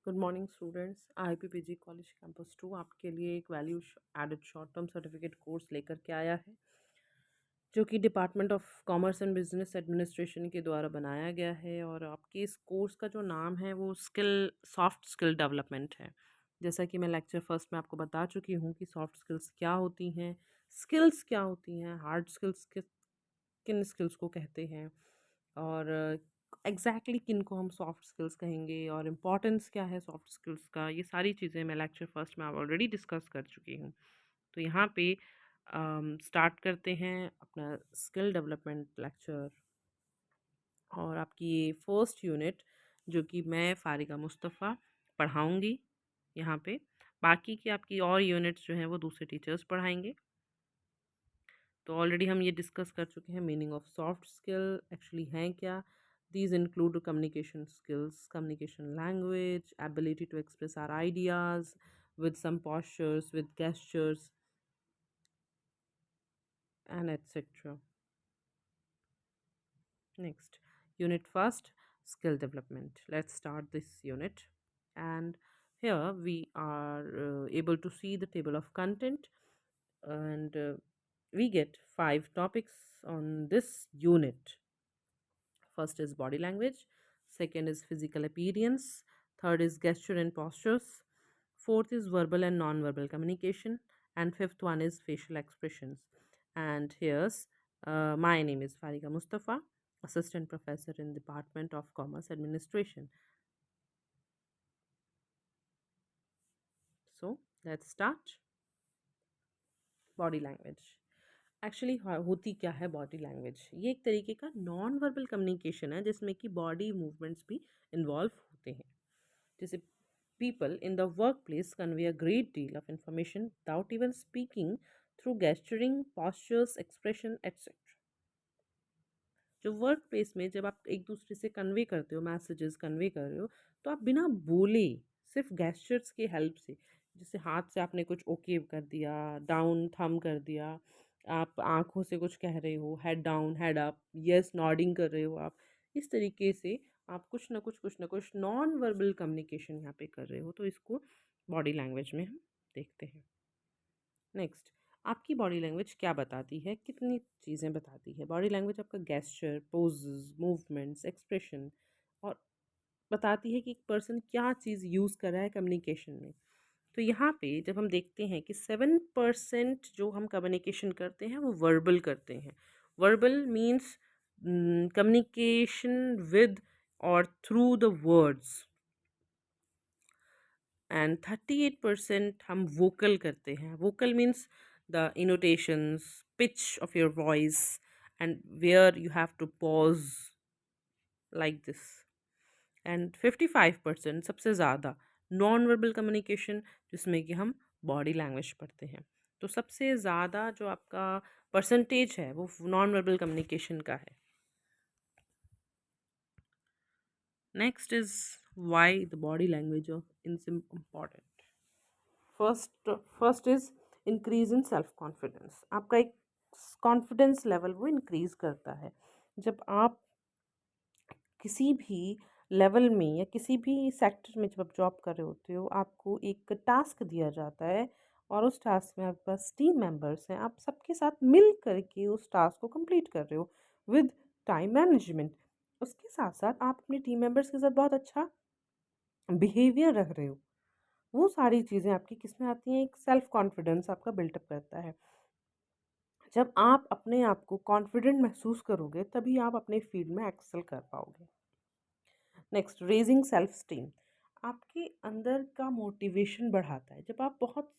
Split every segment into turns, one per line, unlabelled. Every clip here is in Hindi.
Good morning students. IPPG college campus 2 आपके लिए एक value added short term certificate course लेकर के आया है, जो कि department of commerce and business administration के द्वारा बनाया गया है। और आपके इस कोर्स का जो नाम है वो सॉफ्ट स्किल डेवलपमेंट है। जैसा कि मैं लेक्चर फर्स्ट में आपको बता चुकी हूँ कि सॉफ्ट स्किल्स क्या होती हैं, स्किल्स क्या होती हैं, हार्ड स्किल्स किन स्किल्स को कहते हैं, और एग्जैक्टली किन को हम सॉफ्ट स्किल्स कहेंगे, और इम्पॉर्टेंस क्या है सॉफ्ट स्किल्स का। ये सारी चीज़ें मैं लेक्चर फर्स्ट में ऑलरेडी डिस्कस कर चुकी हूँ। तो यहाँ पे स्टार्ट करते हैं अपना स्किल डेवलपमेंट लेक्चर। और आपकी ये फर्स्ट यूनिट जो कि मैं फारिका मुस्तफ़ा पढ़ाऊँगी यहाँ पे। बाकी की आपकी और यूनिट्स जो हैं वो दूसरे टीचर्स पढ़ाएंगे। तो ऑलरेडी हम ये डिस्कस कर चुके हैं meaning of soft skill actually हैं क्या। These include communication skills, communication language, ability to express our ideas with some postures, with gestures, and etc. Next, unit first, skill development. Let's start this unit. And here we are able to see the table of content, and we get 5 topics on this unit. First is body language, second is physical appearance, third is gesture and postures, fourth is verbal and non-verbal communication, and fifth one is facial expressions. And here's my name is Farika Mustafa, assistant professor in Department of Commerce Administration. So let's start. Body language. Actually होती क्या है बॉडी लैंग्वेज? ये एक तरीके का नॉन वर्बल कम्युनिकेशन है जिसमें कि बॉडी मूवमेंट्स भी इन्वॉल्व होते हैं। जैसे people in the workplace convey a great deal of information without even speaking through gesturing, postures, expression, etc. जो वर्क प्लेस में जब आप एक दूसरे से कन्वे करते हो, मैसेजेस कन्वे कर रहे हो, तो आप बिना बोले सिर्फ गेस्चर्स की हेल्प से, जैसे हाथ से आपने कुछ ओके कर दिया, डाउन थम कर दिया, आप आंखों से कुछ कह रहे हो, head down head up, yes nodding कर रहे हो आप, इस तरीके से आप कुछ ना कुछ नॉन वर्बल कम्युनिकेशन यहाँ पे कर रहे हो, तो इसको बॉडी लैंग्वेज में हम देखते हैं। नेक्स्ट, आपकी बॉडी लैंग्वेज क्या बताती है, कितनी चीज़ें बताती है। बॉडी लैंग्वेज आपका गेस्चर, पोजेस, मूवमेंट्स, एक्सप्रेशन, और बताती है कि एक पर्सन क्या चीज़ यूज़ कर रहा है कम्युनिकेशन में। तो यहाँ पे जब हम देखते हैं कि 7% जो हम कम्युनिकेशन करते हैं वो वर्बल करते हैं। वर्बल मीन्स कम्युनिकेशन विद और थ्रू द वर्ड्स, एंड 38% हम वोकल करते हैं। Vocal means the intonations, pitch of your voice, and where you have to pause like this. And 55% सबसे ज़्यादा नॉन वर्बल कम्युनिकेशन, जिसमें कि हम बॉडी लैंग्वेज पढ़ते हैं। तो सबसे ज़्यादा जो आपका परसेंटेज है वो नॉन वर्बल कम्युनिकेशन का है। Next is why the body language of is important. First is increase in self confidence. आपका एक कॉन्फिडेंस लेवल वो इंक्रीज करता है। जब आप किसी भी लेवल में या किसी भी सेक्टर में जब आप जॉब कर रहे होते हो, आपको एक टास्क दिया जाता है और उस टास्क में आपके पास टीम मेंबर्स हैं, आप सबके साथ मिल करके उस टास्क को कंप्लीट कर रहे हो विद टाइम मैनेजमेंट। उसके साथ साथ आप अपने टीम मेंबर्स के साथ बहुत अच्छा बिहेवियर रख रहे हो। वो सारी चीज़ें आपकी किस में आती हैं, एक सेल्फ कॉन्फिडेंस आपका बिल्टअप करता है। जब आप अपने आप को कॉन्फिडेंट महसूस करोगे तभी आप अपने फील्ड में एक्सेल कर पाओगे। Next, raising self esteem. आपके अंदर का मोटिवेशन बढ़ाता है। जब आप बहुत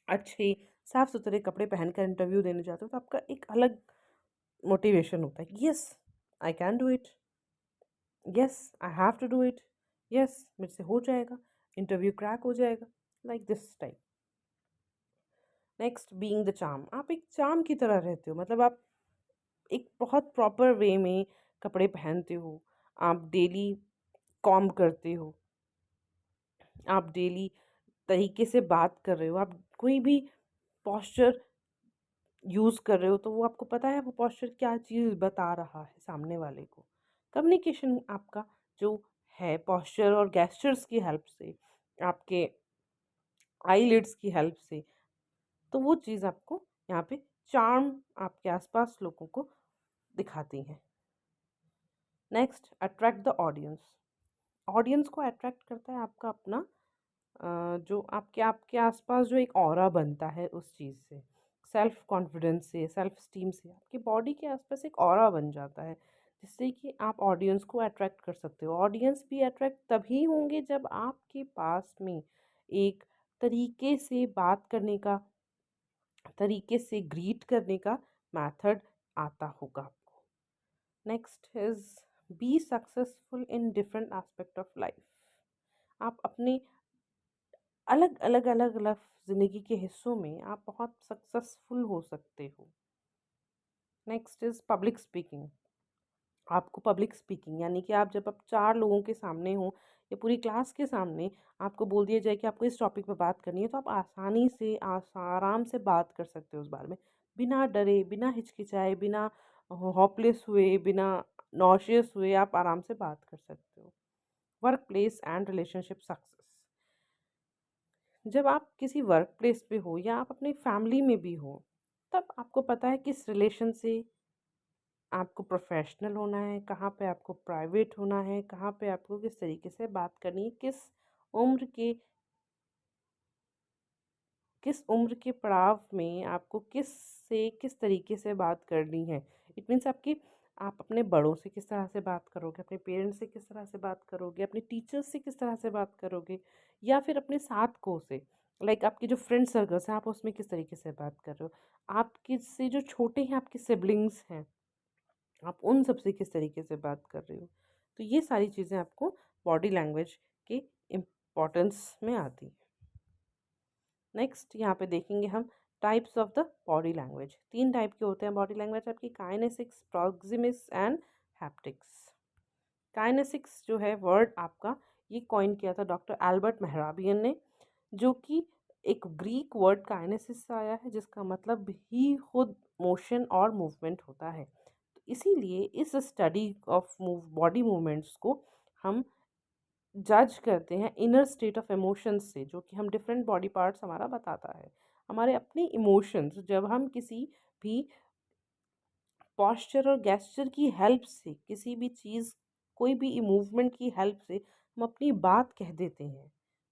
अच्छे साफ सुथरे कपड़े पहनकर इंटरव्यू देने जाते हो तो आपका एक अलग मोटिवेशन होता है। Yes, I can do it, yes I have to do it, yes मेरे से हो जाएगा, इंटरव्यू क्रैक हो जाएगा, like this type. Next, being the charm. आप एक चार्म की तरह रहते हो, मतलब आप एक बहुत प्रॉपर वे में कपड़े पहनते हो, आप डेली कॉम्ब करते हो, आप डेली तरीके से बात कर रहे हो, आप कोई भी पॉस्चर यूज़ कर रहे हो तो वो आपको पता है वो पॉस्चर क्या चीज़ बता रहा है सामने वाले को। कम्युनिकेशन आपका जो है पॉस्चर और गेस्चर्स की हेल्प से, आपके आईलिड्स की हेल्प से, तो वो चीज़ आपको यहाँ पे चार्म आपके आसपास लोगों को दिखाती हैं। Next, attract the audience. Audience को अट्रैक्ट करता है आपका अपना जो आपके आपके आसपास जो एक ऑरा बनता है उस चीज़ से, सेल्फ कॉन्फिडेंस से, सेल्फ स्टीम से, आपकी बॉडी के आसपास एक ऑरा बन जाता है जिससे कि आप ऑडियंस को अट्रैक्ट कर सकते हो। ऑडियंस भी अट्रैक्ट तभी होंगे जब आपके पास में एक तरीके से बात करने का, तरीके से ग्रीट करने का मेथड आता होगा आपको। Next is be successful in different aspect of life. आप अपने अलग अलग अलग अलग ज़िंदगी के हिस्सों में आप बहुत सक्सेसफुल हो सकते हो। Next is public speaking. आपको पब्लिक स्पीकिंग यानी कि आप जब आप 4 लोगों के सामने हो या पूरी क्लास के सामने आपको बोल दिया जाए कि आपको इस टॉपिक पे बात करनी है, तो आप आसानी से आराम से बात कर सकते हो उस बारे में, बिना डरे, बिना हिचकिचाए, बिना होपलेस हुए, बिना नॉशियस हुए आप आराम से बात कर सकते हो। Work place and relationship success. जब आप किसी वर्क प्लेस पे हो या आप अपनी फैमिली में भी हो, तब आपको पता है किस रिलेशन से आपको प्रोफेशनल होना है, कहाँ पे आपको प्राइवेट होना है, कहाँ पे आपको किस तरीके से बात करनी है, उम्र के किस उम्र के पड़ाव में आपको किस तरीके से बात करनी है। इट मीन्स आपकी आप अपने बड़ों से किस तरह से बात करोगे, अपने पेरेंट्स से किस तरह से बात करोगे, अपने टीचर्स से किस तरह से बात करोगे, या फिर अपने साथ से, लाइक आपके जो फ्रेंड सर्कल्स हैं आप उसमें किस तरीके से बात कर रहे हो, आपके से जो छोटे हैं आपके सिबलिंग्स हैं आप उन सब से किस तरीके से बात कर रहे हो। तो ये सारी चीज़ें आपको बॉडी लैंग्वेज के इम्पोर्टेंस में आती हैं। नेक्स्ट यहाँ पे देखेंगे हम types of the body language. 3 type के होते हैं बॉडी लैंग्वेज आपकी, kinesics, proxemics and haptics. Kinesics जो है वर्ड आपका, ये कॉइन किया था डॉक्टर एल्बर्ट मेहराबियन ने, जो कि एक ग्रीक वर्ड काइनेसिस से आया है जिसका मतलब ही खुद मोशन और मूवमेंट होता है। तो इसीलिए इस स्टडी ऑफ बॉडी मूवमेंट्स को हम जज करते हैं इनर स्टेट ऑफ इमोशंस से, जो कि हम डिफरेंट बॉडी पार्ट्स हमारा बताता है। हमारे अपने इमोशंस जब हम किसी भी पॉस्चर और गेस्चर की हेल्प से, किसी भी चीज़, कोई भी मूवमेंट की हेल्प से हम अपनी बात कह देते हैं,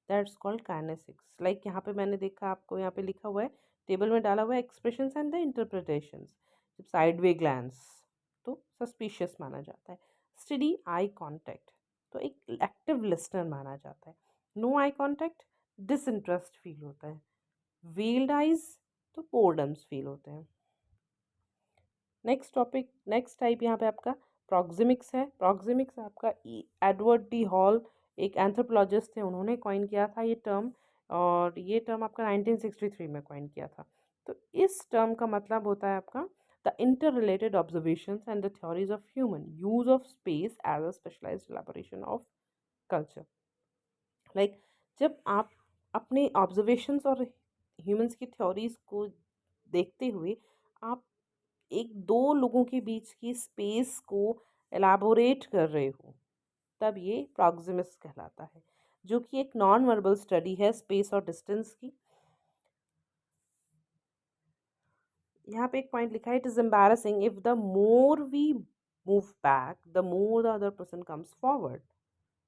दैट्स कॉल्ड काइनेसिक्स। लाइक यहाँ पे मैंने देखा, आपको यहाँ पे लिखा हुआ है, टेबल में डाला हुआ है, एक्सप्रेशंस एंड द इंटरप्रिटेशंस। जब साइड वे ग्लैंस तो सस्पिशियस माना जाता है, स्टडी आई कॉन्टैक्ट तो एक एक्टिव लिसनर माना जाता है, no eye contact disinterest feel होता है, वेल्ड आइज तो बोर्डम्स फील होते हैं। नेक्स्ट टाइप यहाँ पे आपका प्रॉक्सिमिक्स है। प्रॉक्सिमिक्स आपका एडवर्ड डी हॉल एक एंथ्रोपोलॉजिस्ट थे, उन्होंने कॉइन किया था ये टर्म, और ये टर्म आपका 1963 में कॉइन किया था। तो इस टर्म का मतलब होता है आपका the interrelated observations and the theories of human use of space as a specialized elaboration of culture. Like जब आप अपने ऑब्जर्वेशंस और ह्यूमंस की थ्योरीज को देखते हुए आप एक दो लोगों के बीच की स्पेस को एलाबोरेट कर रहे हो, तब ये प्रॉक्सिमिक्स कहलाता है, जो कि एक नॉन वर्बल स्टडी है स्पेस और डिस्टेंस की। यहाँ पे एक पॉइंट लिखा है, it is embarrassing if the more we move back the more the other person comes forward.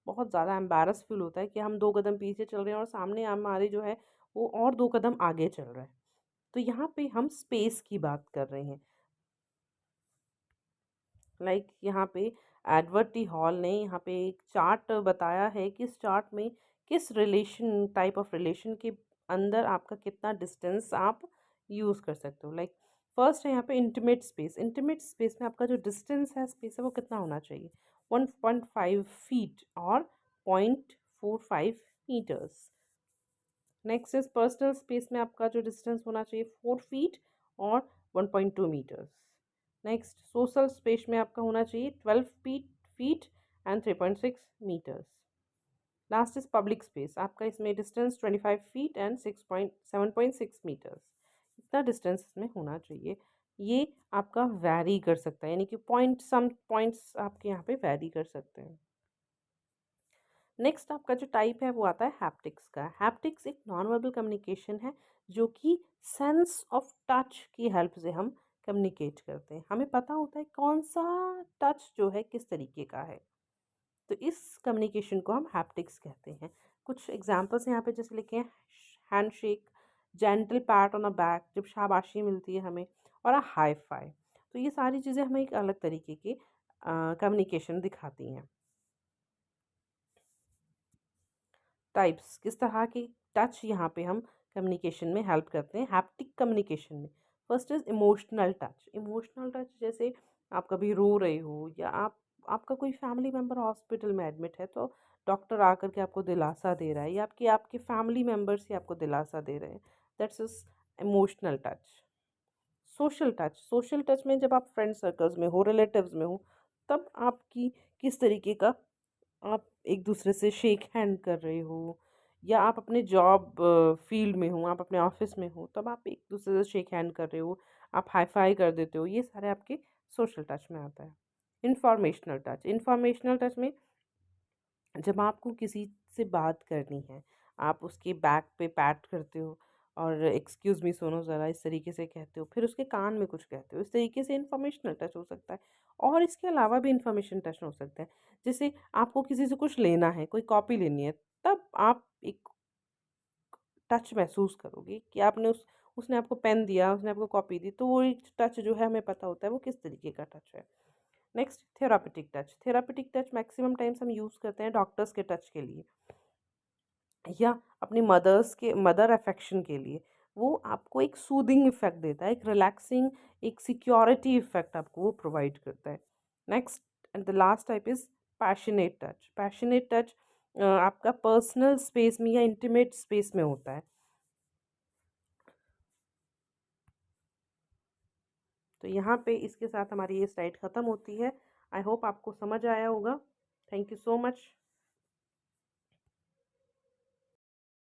बहुत ज़्यादा एम्बैरस फील होता है कि हम 2 कदम पीछे चल रहे हैं और सामने हमारे जो है वो और 2 कदम आगे चल रहा है। तो यहाँ पे हम स्पेस की बात कर रहे हैं। यहाँ पे एडवर्ड टी हॉल ने यहाँ पे एक चार्ट बताया है कि इस चार्ट में किस रिलेशन, टाइप ऑफ रिलेशन के अंदर आपका कितना डिस्टेंस आप यूज़ कर सकते हो। फर्स्ट है यहाँ पे इंटीमेट स्पेस। इंटीमेट स्पेस में आपका जो डिस्टेंस है, स्पेस है, वो कितना होना चाहिए, 1.5 फीट और 0.45 metres. Next is personal space में आपका जो डिस्टेंस होना चाहिए 4 फीट और 1.2 मीटर्स। नेक्स्ट सोशल स्पेस में आपका होना चाहिए 12 feet and 3.6 metres. Last is public space, आपका इसमें डिस्टेंस 25 फीट एंड 7.6 मीटर्स। इतना डिस्टेंस इसमें होना चाहिए। ये आपका वैरी कर सकता है, यानी कि पॉइंट्स आपके यहाँ पे वैरी कर सकते हैं। नेक्स्ट आपका जो टाइप है वो आता है हैप्टिक्स का। हैप्टिक्स एक नॉन वर्बल कम्युनिकेशन है जो कि सेंस ऑफ टच की हेल्प से हम कम्युनिकेट करते हैं। हमें पता होता है कौन सा टच जो है किस तरीके का है, तो इस कम्युनिकेशन को हम हैप्टिक्स कहते हैं। कुछ एग्जांपल्स यहाँ पे जैसे लिखे हैं, handshake, gentle PAT on a back जब शाबाशी मिलती है हमें, और अ हाई फाई। तो ये सारी चीज़ें हमें एक अलग तरीके के कम्युनिकेशन दिखाती हैं। टाइप्स किस तरह की टच यहाँ पे हम कम्युनिकेशन में हेल्प करते हैं हैप्टिक कम्युनिकेशन में। First is emotional touch. Emotional touch जैसे आप कभी रो रहे हो या आपका कोई फैमिली मेम्बर हॉस्पिटल में एडमिट है, तो डॉक्टर आकर के आपको दिलासा दे रहा है या आपके आपके फैमिली मेम्बर्स ही आपको दिलासा दे रहे हैं, that's is emotional touch. Social touch, social touch में जब आप फ्रेंड सर्कल्स में हो, रिलेटिव्स में हो, तब आपकी किस तरीके का आप एक दूसरे से शेक हैंड कर रहे हो, या आप अपने जॉब फील्ड में हो, आप अपने ऑफिस में हो, तब आप एक दूसरे से शेक हैंड कर रहे हो, आप हाई फाई कर देते हो, ये सारे आपके सोशल टच में आता है। इंफॉर्मेशनल टच, इंफॉर्मेशनल टच में जब आपको किसी से बात करनी है, आप उसके बैक पे पैट करते हो और एक्सक्यूज़ मी सुनो ज़रा इस तरीके से कहते हो, फिर उसके कान में कुछ कहते हो, इस तरीके से इन्फॉर्मेशनल टच हो सकता है। और इसके अलावा भी इन्फॉर्मेशन टच हो सकता है, जैसे आपको किसी से कुछ लेना है, कोई कॉपी लेनी है, तब आप एक टच महसूस करोगे कि आपने उसने आपको पेन दिया, उसने आपको कॉपी दी, तो वो एक टच जो है हमें पता होता है वो किस तरीके का टच है। Next therapeutic touch. Therapeutic touch maximum times हम यूज़ करते हैं डॉक्टर्स के टच के लिए या अपनी मदर अफेक्शन के लिए। वो आपको एक सूदिंग इफ़ेक्ट देता है, एक रिलैक्सिंग, एक सिक्योरिटी इफ़ेक्ट आपको वो प्रोवाइड करता है। Next and the last type is passionate touch. Passionate touch आपका पर्सनल स्पेस में या इंटीमेट स्पेस में होता है। तो यहाँ पे इसके साथ हमारी ये स्लाइड ख़त्म होती है। आई होप आपको समझ आया होगा। Thank you so much.